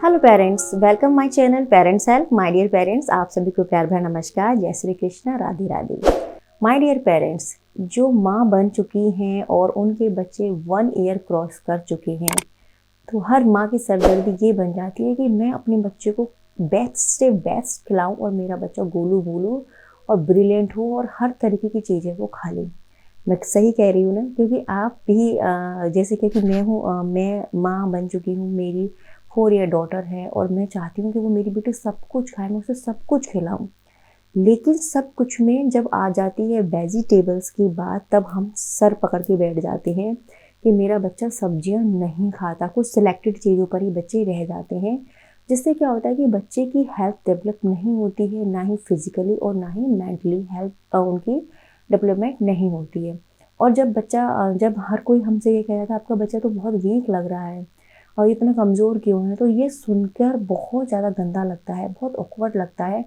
Hello parents, welcome my channel parents help. My dear parents, आप सभी को प्यार भरा नमस्कार। जय Shri Krishna, Radhe Radhe. My dear parents, जो माँ बन चुकी हैं और उनके बच्चे 1 ईयर क्रॉस कर चुके हैं, तो हर माँ की सरदर्दी ये बन जाती है कि मैं अपने बच्चे को बेस्ट से बेस्ट खिलाऊं और मेरा बच्चा गोलू बोलू और ब्रिलियंट हो और हर तरीके की चीज़ें वो खा ले। मैं सही कह रही हूँ ना? क्योंकि आप भी जैसे कि मैं हूँ, मैं माँ बन चुकी हूँ, मेरी 4 ईयर डॉटर है और मैं चाहती हूँ कि वो मेरी बेटी सब कुछ खाए, मैं उसे सब कुछ खिलाऊं। लेकिन सब कुछ में जब आ जाती है वेजिटेबल्स की बात, तब हम सर पकड़ के बैठ जाते हैं कि मेरा बच्चा सब्जियां नहीं खाता। कुछ सिलेक्टेड चीज़ों पर ही बच्चे रह जाते हैं, जिससे क्या होता है कि बच्चे की हेल्थ डेवलप नहीं होती है, ना ही फिजिकली और ना ही मेंटली हेल्थ उनकी डेवलपमेंट नहीं होती है। और जब हर कोई हमसे ये कह रहा था आपका बच्चा तो बहुत वीक लग रहा है और इतना कमज़ोर क्यों है, तो ये सुनकर बहुत ज़्यादा गंदा लगता है, बहुत ऑकवर्ड लगता है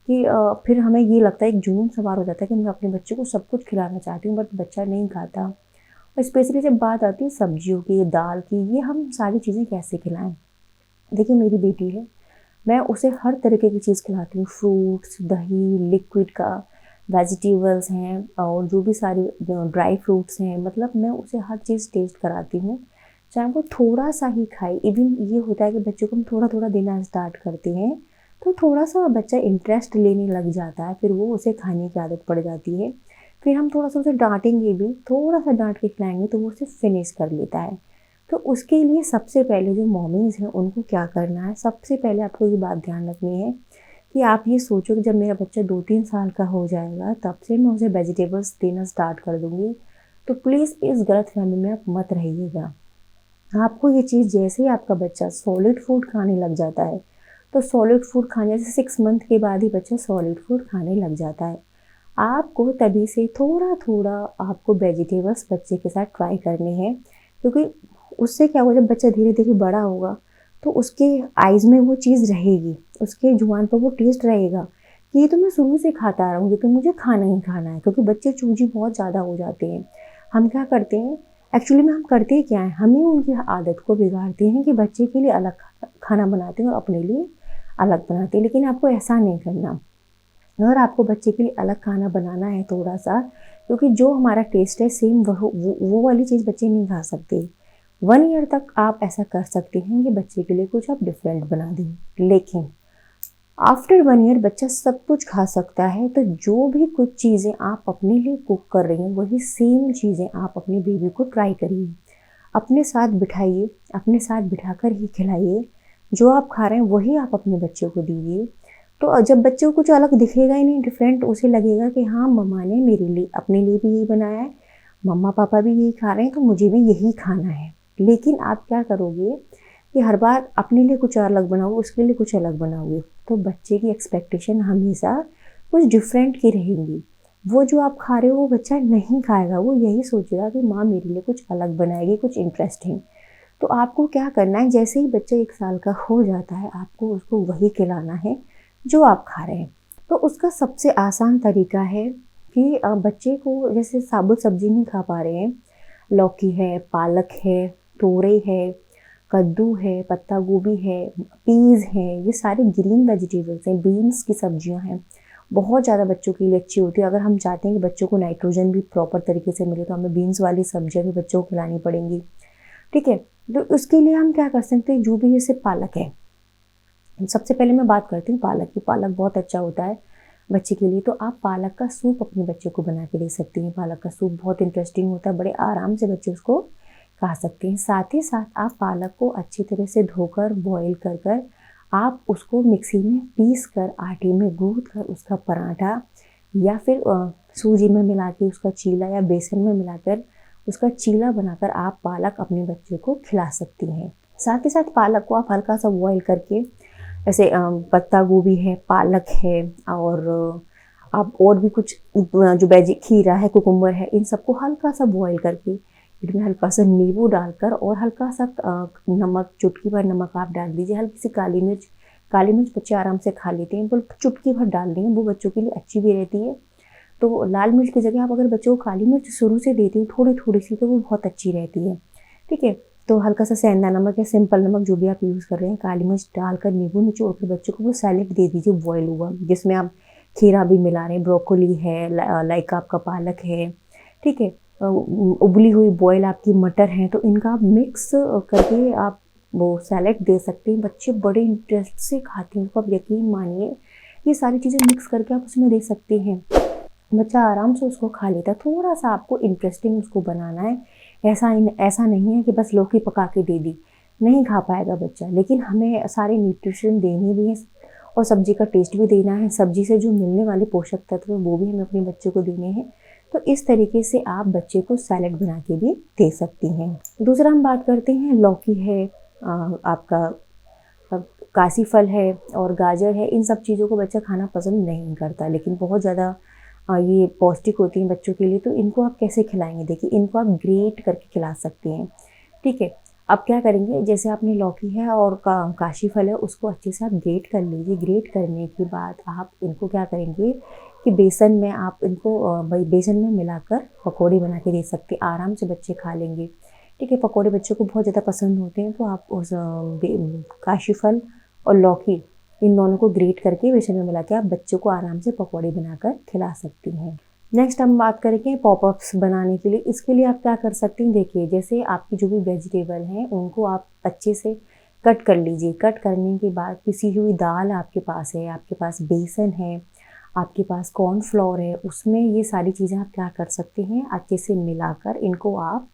कि फिर हमें ये लगता है, एक जुनून सवार हो जाता है कि मैं अपने बच्चे को सब कुछ खिलाना चाहती हूँ बट बच्चा नहीं खाता। और स्पेशली जब बात आती है सब्जियों की, दाल की, ये हम सारी चीज़ें कैसे खिलाएं? देखिए, मेरी बेटी है, मैं उसे हर तरीके की चीज़ खिलाती हूँ। फ्रूट्स, दही, लिक्विड का, वेजिटेबल्स हैं और जो भी सारी ड्राई फ्रूट्स हैं, मतलब मैं उसे हर चीज़ टेस्ट कराती हूँ, चाहे वो थोड़ा सा ही खाए। इवन ये होता है कि बच्चों को हम थोड़ा थोड़ा देना स्टार्ट करते हैं तो थोड़ा सा बच्चा इंटरेस्ट लेने लग जाता है, फिर वो उसे खाने की आदत पड़ जाती है। फिर हम थोड़ा सा उसे डांटेंगे भी, थोड़ा सा डांट के खिलाएंगे तो वो उसे फिनिश कर लेता है। तो उसके लिए सबसे पहले जो मॉमीज़ हैं उनको क्या करना है, सबसे पहले आपको ये बात ध्यान रखनी है कि आप ये सोचो कि जब मेरा बच्चा 2-3 साल का हो जाएगा तब से मैं उसे वेजिटेबल्स देना स्टार्ट कर दूँगी। तो प्लीज़ इस गलतफ़हमी में आप मत रहिएगा। आपको ये चीज़, जैसे ही आपका बच्चा सॉलिड फूड खाने लग जाता है, तो सॉलिड फूड खाने से 6 मंथ के बाद ही बच्चा सॉलिड फूड खाने लग जाता है। आपको तभी से थोड़ा-थोड़ा आपको वेजिटेबल्स बच्चे के साथ ट्राई करने हैं, क्योंकि उससे क्या होगा, जब बच्चा धीरे-धीरे बड़ा होगा, तो उसके आइज़ में वो चीज़ रहेगी, उसके जुबान पर वो टेस्ट रहेगा कि ये तो मैं शुरू से खाता आ रहा हूँ, ये तो मुझे खाना ही खाना है। क्योंकि बच्चे चूज़ी बहुत ज़्यादा हो जाते हैं। हम क्या करते हैं, एक्चुअली में हम करते क्या हैं, हम ही उनकी आदत को बिगाड़ते हैं कि बच्चे के लिए अलग खाना बनाते हैं और अपने लिए अलग बनाते हैं। लेकिन आपको ऐसा नहीं करना। अगर आपको बच्चे के लिए अलग खाना बनाना है थोड़ा-सा, क्योंकि जो हमारा टेस्ट है सेम वो वाली चीज़ बच्चे नहीं खा सकते। 1 ईयर तक आप ऐसा कर सकते हैं कि बच्चे के लिए कुछ आप डिफरेंट बना दें। लेकिन आफ्टर 1 ईयर बच्चा सब कुछ खा सकता है, तो जो भी कुछ चीज़ें आप अपने लिए कुक कर रही हैं, वही सेम चीज़ें आप अपनी बेबी को ट्राई करिए। अपने साथ बिठाइए, अपने साथ बिठाकर ही खिलाइए। जो आप खा रहे हैं वही आप अपने बच्चे को दीजिए। तो जब बच्चे को कुछ अलग दिखेगा ही नहीं, डिफरेंट, उसे लगेगा कि हाँ, मम्मा ने मेरे लिए, अपने लिए भी यही बनाया है, मम्मा पापा भी यही खा रहे हैं तो मुझे भी यही खाना है। लेकिन आप क्या करोगे कि हर बार अपने लिए कुछ अलग बनाओगे, उसके लिए कुछ अलग बनाओगे, तो बच्चे की एक्सपेक्टेशन हमेशा कुछ डिफरेंट की रहेंगी। वो जो आप खा रहे हो वो बच्चा नहीं खाएगा, वो यही सोचेगा कि माँ मेरे लिए कुछ अलग बनाएगी, कुछ इंटरेस्टिंग। तो आपको क्या करना है, जैसे ही बच्चा 1 साल का हो जाता है, आपको उसको वही खिलाना है जो आप खा रहे हैं। तो उसका सबसे आसान तरीका है कि बच्चे को, जैसे साबुत सब्जी नहीं खा पा रहे हैं, लौकी है, पालक है, तोरई है, कद्दू है, पत्ता गोभी है, पीज़ हैं, ये सारे ग्रीन वेजिटेबल्स हैं, बीन्स की सब्जियां हैं, बहुत ज़्यादा बच्चों के लिए अच्छी होती है। अगर हम चाहते हैं कि बच्चों को नाइट्रोजन भी प्रॉपर तरीके से मिले, तो हमें बीन्स वाली सब्जियां भी बच्चों को खिलानी पड़ेंगी। ठीक है? तो उसके लिए हम क्या कर सकते हैं, जो भी जैसे पालक है, सबसे पहले मैं बात करती हूँ पालक की। पालक बहुत अच्छा होता है बच्चे के लिए, तो आप पालक का सूप अपने बच्चे को बना के दे सकती हैं। पालक का सूप बहुत इंटरेस्टिंग होता है, बड़े आराम से बच्चे उसको खा सकते हैं। साथ ही साथ आप पालक को अच्छी तरह से धोकर, बॉईल कर कर आप उसको मिक्सी में पीस कर, आटे में गूँथ कर उसका पराठा, या फिर सूजी में मिला के उसका चीला, या बेसन में मिलाकर उसका चीला बनाकर आप पालक अपने बच्चे को खिला सकती हैं। साथ ही साथ पालक को आप हल्का सा बॉईल करके, जैसे पत्ता गोभी है, पालक है, और आप और भी कुछ जो वेजी, खीरा है, कुकुम्बर है, इन सबको हल्का सा बॉईल करके इसमें हल्का सा नींबू डालकर और हल्का सा नमक, चुटकी भर नमक आप डाल दीजिए, हल्की सी काली मिर्च। काली मिर्च बच्चे आराम से खा लेते हैं, बल्कि चुटकी भर डाल देंगे, वो बच्चों के लिए अच्छी भी रहती है। तो लाल मिर्च की जगह आप अगर बच्चों को काली मिर्च शुरू से देती हो थोड़ी थोड़ी सी, तो वो बहुत अच्छी रहती है। ठीक है? तो हल्का सा सेंधा नमक या सिंपल नमक जो भी आप यूज़ कर रहे हैं, काली मिर्च डालकर नींबू निचोड़ कर बच्चों को वो सैलेड दे दीजिए बॉयल हुआ, जिसमें आप खीरा भी मिला रहे हैं, ब्रोकोली है, लाइक आपका पालक है, ठीक है, उबली हुई बॉयल आपकी मटर है, तो इनका आप मिक्स करके आप वो सैलेड दे सकते हैं। बच्चे बड़े इंटरेस्ट से खाते हैं, तो आप यकीन मानिए ये सारी चीज़ें मिक्स करके आप उसमें दे सकते हैं, बच्चा आराम से उसको खा लेता है। थोड़ा सा आपको इंटरेस्टिंग उसको बनाना है, ऐसा नहीं है कि बस लौकी पका के दे दी, नहीं खा पाएगा बच्चा, लेकिन हमें सारे न्यूट्रिशन देने भी हैं और सब्जी का टेस्ट भी देना है, सब्जी से जो मिलने वाले पोषक तत्व हैं वो भी हमें अपने बच्चे को देने हैं। तो इस तरीके से आप बच्चे को सैलेड बना के भी दे सकती हैं। दूसरा हम बात करते हैं, लौकी है, आपका काशी फल है और गाजर है, इन सब चीज़ों को बच्चा खाना पसंद नहीं करता, लेकिन बहुत ज़्यादा ये पौष्टिक होती हैं बच्चों के लिए। तो इनको आप कैसे खिलाएंगे, देखिए इनको आप ग्रेट करके खिला सकते हैं, ठीक है। अब क्या करेंगे, जैसे आपने लौकी है और काशी फल है, उसको अच्छे से आप ग्रेट कर लीजिए। ग्रेट करने के बाद आप इनको क्या करेंगे कि बेसन में आप इनको बेसन में मिलाकर पकौड़े बना के दे सकते हैं, आराम से बच्चे खा लेंगे, ठीक है। पकौड़े बच्चों को बहुत ज़्यादा पसंद होते हैं, तो आप उस काशी फल और लौकी इन दोनों को ग्रेट करके बेसन में मिला के आप बच्चों को आराम से पकौड़े बनाकर खिला सकती हैं। नेक्स्ट हम बात करेंगे पॉपअप्स बनाने के लिए। इसके लिए आप क्या कर सकती हैं, देखिए जैसे आपकी जो भी वेजिटेबल हैं उनको आप अच्छे से कट कर लीजिए। कट करने के बाद पिसी हुई दाल आपके पास है, आपके पास बेसन है, आपके पास कॉर्नफ्लोर है, उसमें ये सारी चीज़ें आप क्या कर सकते हैं, अच्छे से मिलाकर इनको आप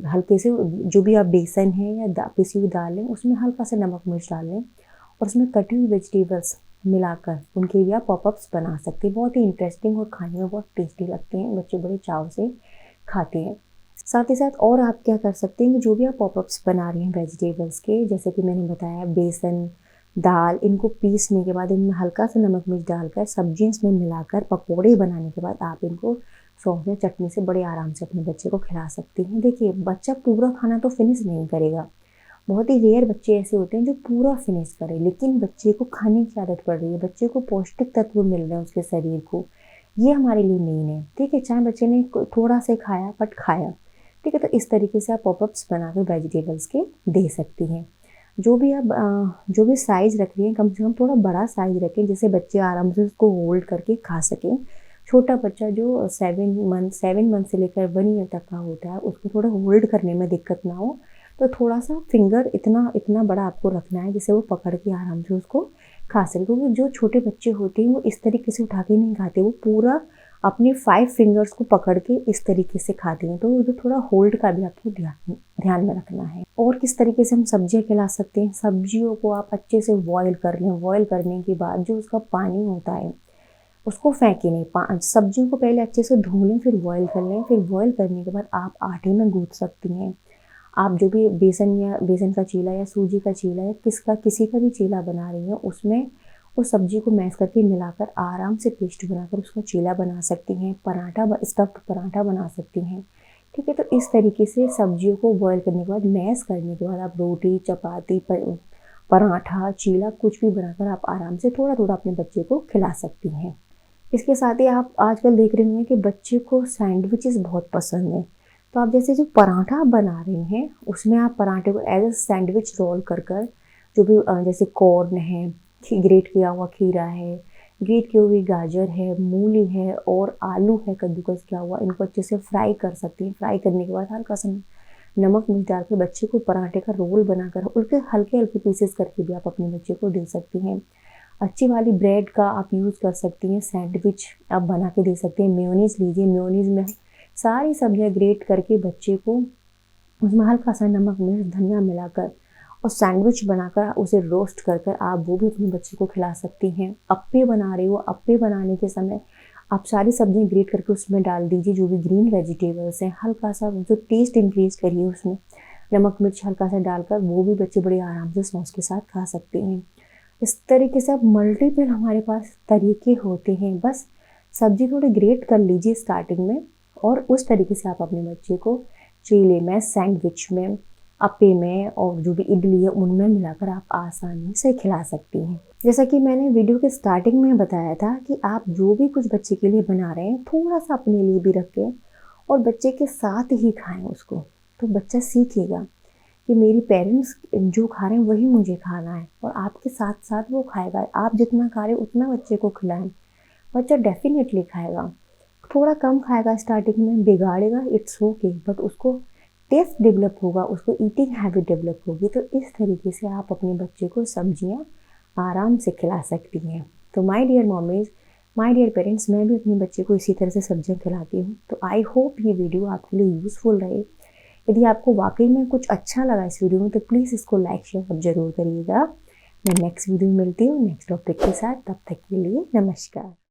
हल्के से जो भी आप बेसन है या पिसी हुई दाल है उसमें हल्का सा नमक मिर्च डाल लें और उसमें कटी हुई वेजिटेबल्स मिलाकर उनके भी आप पॉपअप्स बना सकते हैं। बहुत ही इंटरेस्टिंग और खाने में बहुत टेस्टी लगते हैं, बच्चे बड़े चाव से खाते हैं। साथ ही साथ और आप क्या कर सकते हैं कि जो भी आप पॉपअप्स बना रहे हैं वेजिटेबल्स के, जैसे कि मैंने बताया बेसन दाल, इनको पीसने के बाद इनमें हल्का सा नमक मिर्च डालकर सब्जी इसमें मिलाकर पकौड़े बनाने के बाद आप इनको सॉस या चटनी से बड़े आराम से अपने बच्चे को खिला सकते हैं। देखिए बच्चा पूरा खाना तो फिनिश नहीं करेगा, बहुत ही रेयर बच्चे ऐसे होते हैं जो पूरा फिनिश करें, लेकिन बच्चे को खाने की आदत पड़ रही है, बच्चे को पौष्टिक तत्व मिल रहे हैं उसके शरीर को, ये हमारे लिए मेन है, ठीक है। चाहे बच्चे ने थोड़ा से खाया बट खाया, ठीक है। तो इस तरीके से आप पॉपअप्स बनाकर वेजिटेबल्स के दे सकती हैं। जो भी साइज़ रख रही हैं कम से कम थोड़ा बड़ा साइज़ रखें, जिससे बच्चे आराम से उसको होल्ड करके खा सकें। छोटा बच्चा जो 7 मंथ से लेकर 1 ईयर तक का होता है उसको थोड़ा होल्ड करने में दिक्कत ना हो, तो थोड़ा सा फिंगर इतना बड़ा आपको रखना है जिससे वो पकड़ के आराम से उसको खा सके। क्योंकि जो छोटे बच्चे होते हैं वो इस तरीके से उठा के नहीं खाते, वो पूरा अपने 5 फिंगर्स को पकड़ के इस तरीके से खाते हैं। तो जो थोड़ा होल्ड का भी आपको ध्यान में रखना है। और किस तरीके से हम सब्जियां खिला सकते हैं, सब्जियों को आप अच्छे से बॉयल कर लें। बॉयल करने के बाद जो उसका पानी होता है उसको फेंके नहीं, सब्जियों को पहले अच्छे से धो लें, फिर बॉयल कर लें। फिर बॉयल करने के बाद आप आटे में गूँथ सकती हैं। आप जो भी बेसन का चीला या सूजी का चीला या किसी का भी चीला बना रही हैं उसमें उस सब्जी को मैश करके मिलाकर आराम से पेस्ट बनाकर उसका चीला बना सकती हैं। स्टफ्ड पराठा बना सकती हैं, ठीक है। तो इस तरीके से सब्जियों को बॉयल करने के बाद मैश करने के बाद आप रोटी चपाती पराठा चीला कुछ भी बनाकर आप आराम से थोड़ा थोड़ा अपने बच्चे को खिला सकती हैं। इसके साथ ही आप आजकल देख रहे होंगे कि बच्चे को सैंडविचेस बहुत पसंद है, तो आप जैसे जो पराठा आप बना रहे हैं उसमें आप पराठे को एज ए सैंडविच रोल कर जो भी जैसे कॉर्न है, ग्रेट किया हुआ खीरा है, ग्रेट की हुई गाजर है, मूली है और आलू है कद्दूकस किया हुआ, इनको अच्छे से फ्राई कर सकती हैं। फ्राई करने के बाद हल्का सा नमक मिर्च डालकर बच्चे को पराठे का रोल बनाकर उनके हल्के हल्के पीसेस करके भी आप अपने बच्चे को दे सकती हैं। अच्छी वाली ब्रेड का आप यूज़ कर सकती हैं, सैंडविच आप बना के दे सकते हैं। मेयोनीज लीजिए, मेयोनीज में सारी सब्जियां ग्रेट करके बच्चे को उसमें हल्का सा नमक मिर्च धनिया मिलाकर और सैंडविच बनाकर उसे रोस्ट कर आप वो भी अपने बच्चे को खिला सकती हैं। अप्पे बना रहे हो, अप्पे बनाने के समय आप सारी सब्जियां ग्रेट करके उसमें डाल दीजिए, जो भी ग्रीन वेजिटेबल्स हैं, हल्का सा जो टेस्ट इंक्रीज करिए उसमें नमक मिर्च हल्का सा डालकर वो भी बच्चे बड़े आराम से सॉस के साथ खा सकते हैं। इस तरीके से अब मल्टीपल हमारे पास तरीके होते हैं, बस सब्जी थोड़ी ग्रेट कर लीजिए स्टार्टिंग में और उस तरीके से आप अपने बच्चे को चीले में, सैंडविच में, अप्पे में और जो भी इडली है उनमें मिलाकर आप आसानी से खिला सकती हैं। जैसा कि मैंने वीडियो के स्टार्टिंग में बताया था कि आप जो भी कुछ बच्चे के लिए बना रहे हैं थोड़ा सा अपने लिए भी रखें और बच्चे के साथ ही खाएं उसको। तो बच्चा सीखेगा कि मेरी पेरेंट्स जो खा रहे हैं वही मुझे खाना है, और आपके साथ साथ वो खाएगा। आप जितना खा रहे हो उतना बच्चे को खिलाएं, बच्चा डेफिनेटली खाएगा। थोड़ा कम खाएगा स्टार्टिंग में, बिगाड़ेगा, इट्स ओके, बट उसको टेस्ट डेवलप होगा, उसको ईटिंग हैबिट डेवलप होगी। तो इस तरीके से आप अपने बच्चे को सब्जियां आराम से खिला सकती हैं। तो my dear mommies, my dear parents, मैं भी अपने बच्चे को इसी तरह से सब्जियां खिलाती हूँ। तो आई होप ये वीडियो आपके लिए यूज़फुल रहे। यदि आपको वाकई में कुछ अच्छा लगा इस वीडियो में तो प्लीज़ इसको लाइक शेयर जरूर करिएगा। मैं नेक्स्ट वीडियो में मिलती हूँ नेक्स्ट टॉपिक के साथ। तब तक के लिए नमस्कार।